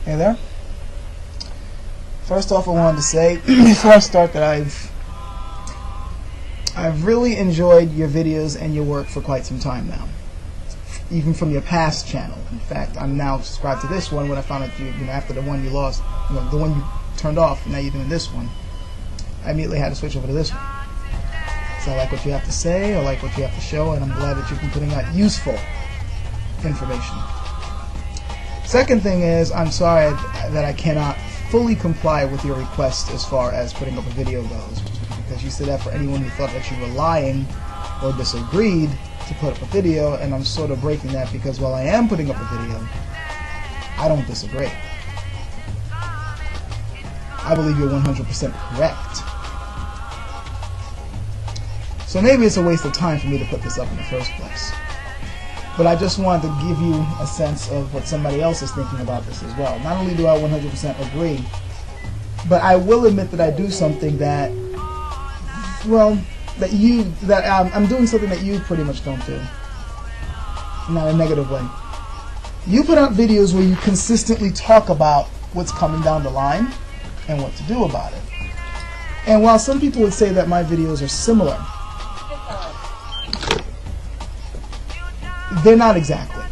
Hey there. First off, I wanted to say before I start that I've really enjoyed your videos and your work for quite some time now, even from your past channel. In fact, I'm now subscribed to this one when I found out you know, after the one you lost, the one you turned off, and now you're doing this one. I immediately had to switch over to this one. So I like what you have to say, I like what you have to show, and I'm glad that you've been putting out useful information. Second thing is, I'm sorry that I cannot fully comply with your request as far as putting up a video goes, because you said that for anyone who thought that you were lying or disagreed to put up a video, and I'm sort of breaking that because while I am putting up a video, I don't disagree. I believe you're 100% correct. So maybe it's a waste of time for me to put this up in the first place. But I just wanted to give you a sense of what somebody else is thinking about this as well. Not only do I 100% agree, but I will admit that I do something that, well, I'm doing something that you pretty much don't do. Not in a negative way. You put out videos where you consistently talk about what's coming down the line and what to do about it. And while some people would say that my videos are similar, they're not exactly.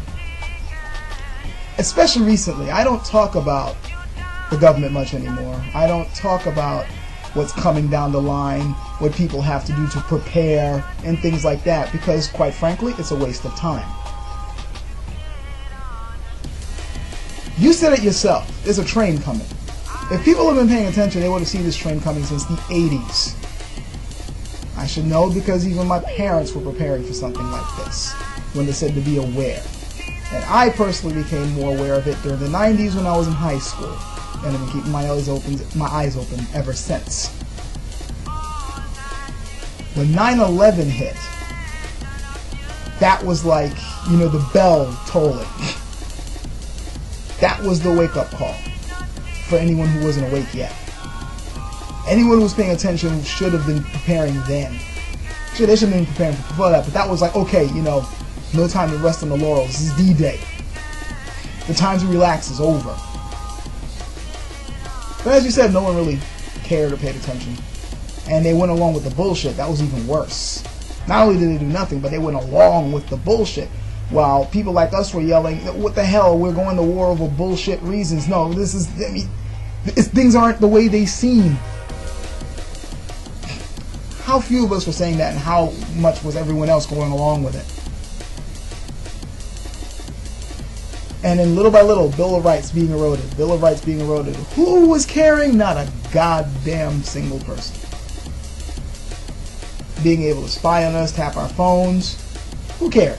Especially recently, I don't talk about the government much anymore. I don't talk about what's coming down the line, what people have to do to prepare, and things like that, because quite frankly, it's a waste of time. You said it yourself, there's a train coming. If people have been paying attention, they would have seen this train coming since the 80s. I should know because even my parents were preparing for something like this when they said to be aware. And I personally became more aware of it during the 90s when I was in high school, and I've been keeping my eyes open ever since. When 9/11 hit, that was like, you know, the bell tolling. That was the wake-up call for anyone who wasn't awake yet. Anyone who was paying attention should have been preparing then. Sure, they shouldn't have been preparing before that, but that was like, okay, you know, no time to rest on the laurels. This is D-Day. The time to relax is over. But as you said, no one really cared or paid attention. And they went along with the bullshit. That was even worse. Not only did they do nothing, but they went along with the bullshit. While people like us were yelling, what the hell, we're going to war over bullshit reasons. No, this is, I mean, things aren't the way they seem. How few of us were saying that, and how much was everyone else going along with it? And then little by little, Bill of Rights being eroded. Bill of Rights being eroded. Who was caring? Not a goddamn single person. Being able to spy on us, tap our phones. Who cared?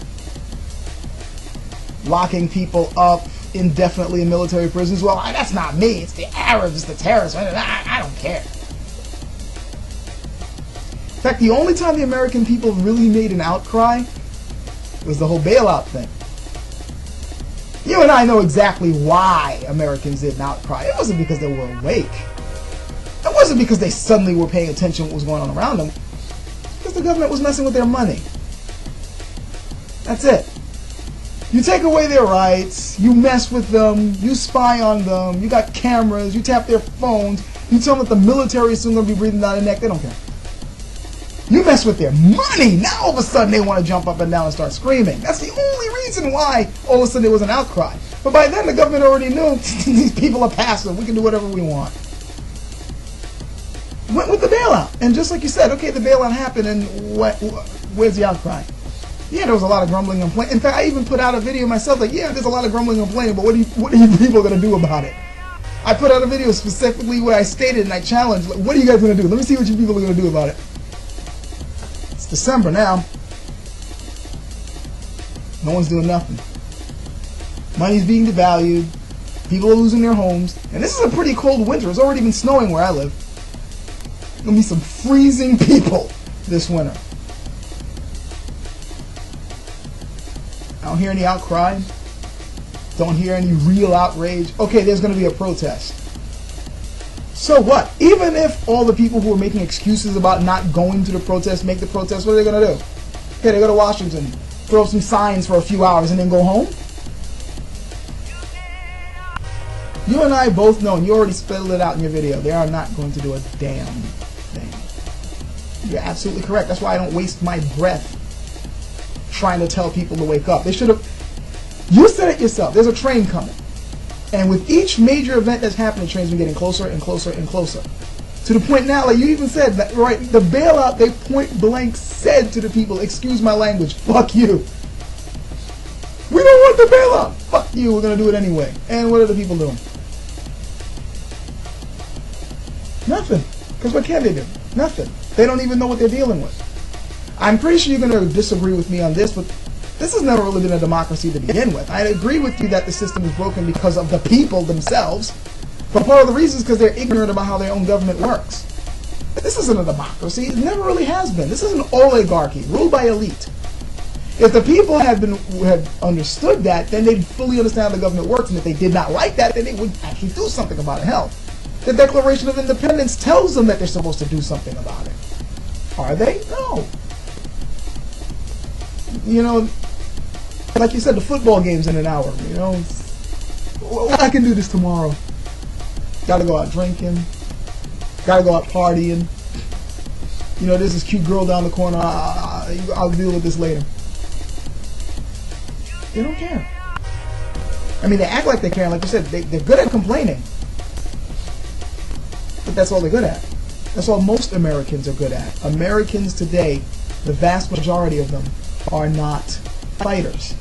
Locking people up indefinitely in military prisons. Well, that's not me. It's the Arabs, it's the terrorists. I don't care. In fact, the only time the American people really made an outcry was the whole bailout thing. You and I know exactly why Americans did an outcry. It wasn't because they were awake. It wasn't because they suddenly were paying attention to what was going on around them. Because the government was messing with their money. That's it. You take away their rights, you mess with them, you spy on them, you got cameras, you tap their phones, you tell them that the military is soon going to be breathing down their neck, they don't care. You mess with their money, now all of a sudden they want to jump up and down and start screaming. That's the only reason why all of a sudden there was an outcry. But by then the government already knew these people are passive, we can do whatever we want. Went with the bailout. And just like you said, okay, the bailout happened, and where's the outcry? Yeah, there was a lot of grumbling and complaining. In fact, I even put out a video myself like, yeah, there's a lot of grumbling and complaining, but what are you people going to do about it? I put out a video specifically where I stated and I challenged, like, what are you guys going to do? Let me see what you people are going to do about it. It's December now. No one's doing nothing. Money's being devalued. People are losing their homes. And this is a pretty cold winter. It's already been snowing where I live. There's going to be some freezing people this winter. I don't hear any outcry. Don't hear any real outrage. Okay, there's going to be a protest. So what? Even if all the people who are making excuses about not going to the protest make the protest, what are they going to do? Okay, they go to Washington, throw up some signs for a few hours, and then go home? You and I both know, and you already spelled it out in your video, they are not going to do a damn thing. You're absolutely correct. That's why I don't waste my breath trying to tell people to wake up. They should have... You said it yourself. There's a train coming. And with each major event that's happening, trains are getting closer and closer and closer. To the point now, like you even said, that, right, the bailout, they point blank said to the people, excuse my language, fuck you. We don't want the bailout. Fuck you, we're going to do it anyway. And what are the people doing? Nothing. Because what can they do? Nothing. They don't even know what they're dealing with. I'm pretty sure you're going to disagree with me on this, but this has never really been a democracy to begin with. I agree with you that the system is broken because of the people themselves, but part of the reason is because they're ignorant about how their own government works. This isn't a democracy. It never really has been. This is an oligarchy ruled by elite. If the people had understood that, then they'd fully understand how the government works, and if they did not like that, then they would actually do something about it. Hell, the Declaration of Independence tells them that they're supposed to do something about it. Are they? No. You know, like you said, the football game's in an hour. You know, I can do this tomorrow. Gotta go out drinking. Gotta go out partying. You know, there's this cute girl down the corner. I'll deal with this later. They don't care. I mean, they act like they care. Like you said, they're good at complaining. But that's all they're good at. That's all most Americans are good at. Americans today, the vast majority of them, are not fighters.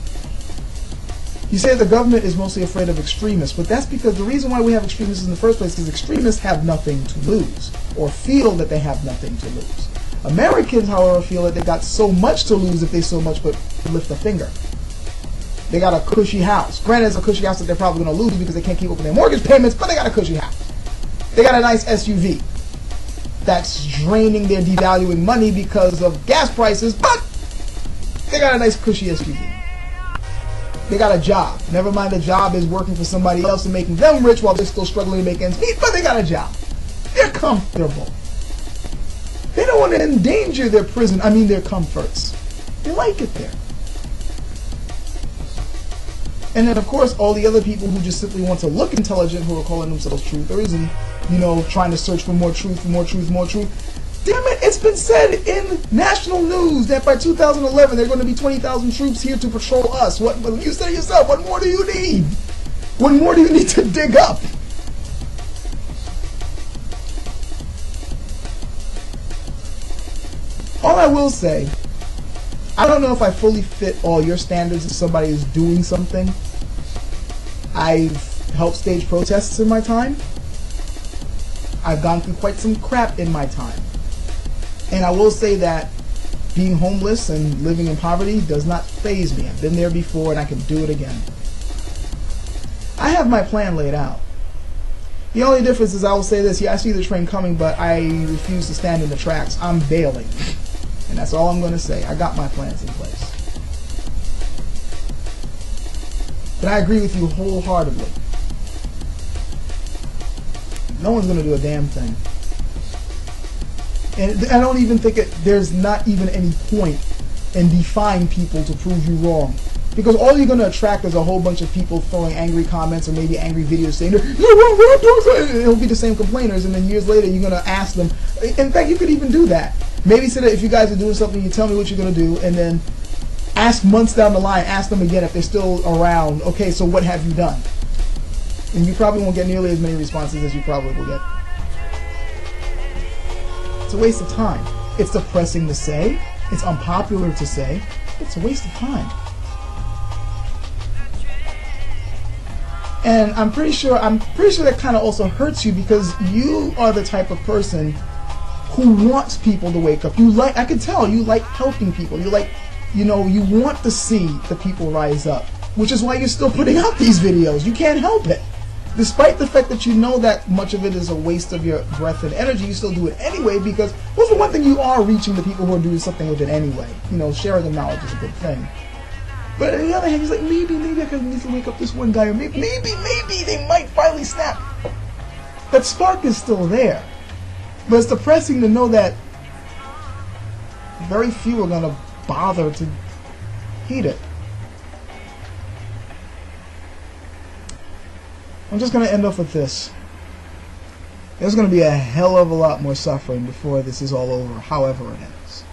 You say the government is mostly afraid of extremists, but that's because the reason why we have extremists in the first place is extremists have nothing to lose, or feel that they have nothing to lose. Americans, however, feel that they got so much to lose if they so much but lift a finger. They got a cushy house. Granted, it's a cushy house that they're probably going to lose because they can't keep up with their mortgage payments, but they got a cushy house. They got a nice SUV that's draining their devaluing money because of gas prices, but they got a nice cushy SUV. They got a job. Never mind the job is working for somebody else and making them rich while they're still struggling to make ends meet, but they got a job. They're comfortable. They don't want to endanger their their comforts. They like it there. And then, of course, all the other people who just simply want to look intelligent, who are calling themselves truthers and, you know, trying to search for more truth, more truth, more truth. Damn it, it's been said in national news that by 2011 there are going to be 20,000 troops here to patrol us. What you said yourself, what more do you need? What more do you need to dig up? All I will say, I don't know if I fully fit all your standards if somebody is doing something. I've helped stage protests in my time. I've gone through quite some crap in my time. And I will say that being homeless and living in poverty does not faze me. I've been there before and I can do it again. I have my plan laid out. The only difference is I will say this, yeah, I see the train coming, but I refuse to stand in the tracks. I'm bailing. And that's all I'm going to say. I got my plans in place. But I agree with you wholeheartedly. No one's going to do a damn thing. And I don't even think there's not even any point in defying people to prove you wrong. Because all you're going to attract is a whole bunch of people throwing angry comments or maybe angry videos saying, it'll be the same complainers, and then years later you're going to ask them. In fact, you could even do that. Maybe say that if you guys are doing something, you tell me what you're going to do, and then ask months down the line, ask them again if they're still around, okay, so what have you done? And you probably won't get nearly as many responses as you probably will get. It's a waste of time. It's depressing to say. It's unpopular to say. It's a waste of time. And I'm pretty sure that kind of also hurts you because you are the type of person who wants people to wake up. I can tell you like helping people. You like, you want to see the people rise up, which is why you're still putting out these videos. You can't help it. Despite the fact that you know that much of it is a waste of your breath and energy, you still do it anyway because, well, for one thing, you are reaching the people who are doing something with it anyway. Sharing the knowledge is a good thing. But on the other hand, he's like, maybe I can need to wake up this one guy, or maybe they might finally snap. That spark is still there. But it's depressing to know that very few are going to bother to heed it. I'm just going to end off with this. There's going to be a hell of a lot more suffering before this is all over, however it ends.